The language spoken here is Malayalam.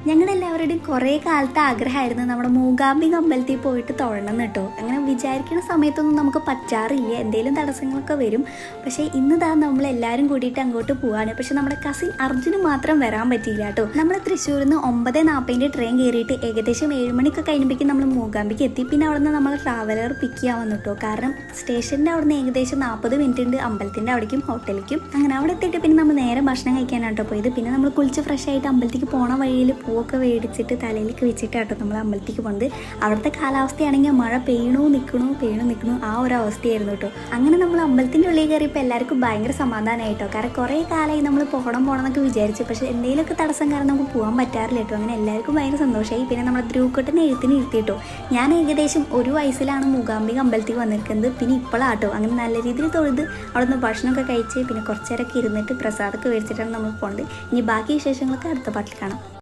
ഞങ്ങളെല്ലാവരുടെയും കുറേ കാലത്തെ ആഗ്രഹമായിരുന്നു നമ്മുടെ മൂകാംബിക അമ്പലത്തിൽ പോയിട്ട് തൊഴണം കേട്ടോ. അങ്ങനെ വിചാരിക്കുന്ന സമയത്തൊന്നും നമുക്ക് പറ്റാറില്ല, എന്തെങ്കിലും തടസ്സങ്ങളൊക്കെ വരും. പക്ഷേ ഇന്നിതാ നമ്മളെല്ലാവരും കൂടിയിട്ട് അങ്ങോട്ട് പോവാണ്. പക്ഷെ നമ്മുടെ കസിൻ അർജുന് മാത്രം വരാൻ പറ്റിയില്ല കേട്ടോ. നമ്മൾ തൃശ്ശൂരിൽ നിന്ന് 9:40 ട്രെയിൻ കയറിയിട്ട് ഏകദേശം 7 മണിയൊക്കെ കഴിയുമ്പോഴേക്കും നമ്മൾ മൂകാംബിക്ക് എത്തി. പിന്നെ അവിടെ നിന്ന് നമ്മൾ ട്രാവലർ പിക്ക് ചെയ്യാൻ വന്നു കേട്ടോ. കാരണം സ്റ്റേഷൻ്റെ അവിടെ നിന്ന് ഏകദേശം 40 മിനിറ്റ് ഉണ്ട് അമ്പലത്തിൻ്റെ അവിടേക്കും ഹോട്ടലിലേക്കും. അങ്ങനെ അവിടെ എത്തിയിട്ട് പിന്നെ നമ്മൾ നേരെ ഭക്ഷണം കഴിക്കാനാണ് കേട്ടോ പോയത്. പിന്നെ നമ്മൾ കുളിച്ച് ഫ്രഷ് ആയിട്ട് അമ്പലത്തേക്ക് പോണ വഴിയിൽ പൂവൊക്കെ മേടിച്ചിട്ട് തലയിലേക്ക് വെച്ചിട്ട് കേട്ടോ നമ്മൾ അമ്പലത്തേക്ക് പോകുന്നത്. അവിടുത്തെ കാലാവസ്ഥയാണെങ്കിൽ മഴ പെയ്യണോ നിൽക്കണോ ആ ഒരു അവസ്ഥയായിരുന്നു കേട്ടോ. അങ്ങനെ നമ്മൾ അമ്പലത്തിൻ്റെ ഉള്ളിൽ കയറിയപ്പോൾ എല്ലാവർക്കും ഭയങ്കര സമാധാനമായിട്ടോ. കാരണം കുറേ കാലമായി നമ്മൾ പോകണം എന്നൊക്കെ വിചാരിച്ചു. പക്ഷേ എന്തെങ്കിലുമൊക്കെ തടസ്സം കാരണം നമുക്ക് പോകാൻ പറ്റാറില്ല കേട്ടോ. അങ്ങനെ എല്ലാവർക്കും ഭയങ്കര സന്തോഷമായി. പിന്നെ നമ്മൾ ധ്രുവക്കുട്ടനെ ഇരുത്തിട്ടോ. ഞാൻ ഏകദേശം 1 വയസ്സിലാണ് മൂകാംബിക അമ്പലത്തേക്ക് വന്നിരിക്കുന്നത്. പിന്നെ ഇപ്പോഴാട്ടോ അങ്ങനെ നല്ല രീതിയിൽ തൊഴുത് അവിടെ നിന്ന് ഭക്ഷണമൊക്കെ കഴിച്ച് പിന്നെ കുറച്ച് നേരമൊക്കെ ഇരുന്നിട്ട് പ്രസാദമൊക്കെ മേടിച്ചിട്ടാണ് നമ്മൾ പോകുന്നത്. ഇനി ബാക്കി വിശേഷങ്ങളൊക്കെ അടുത്ത പാട്ടിൽ കാണാം.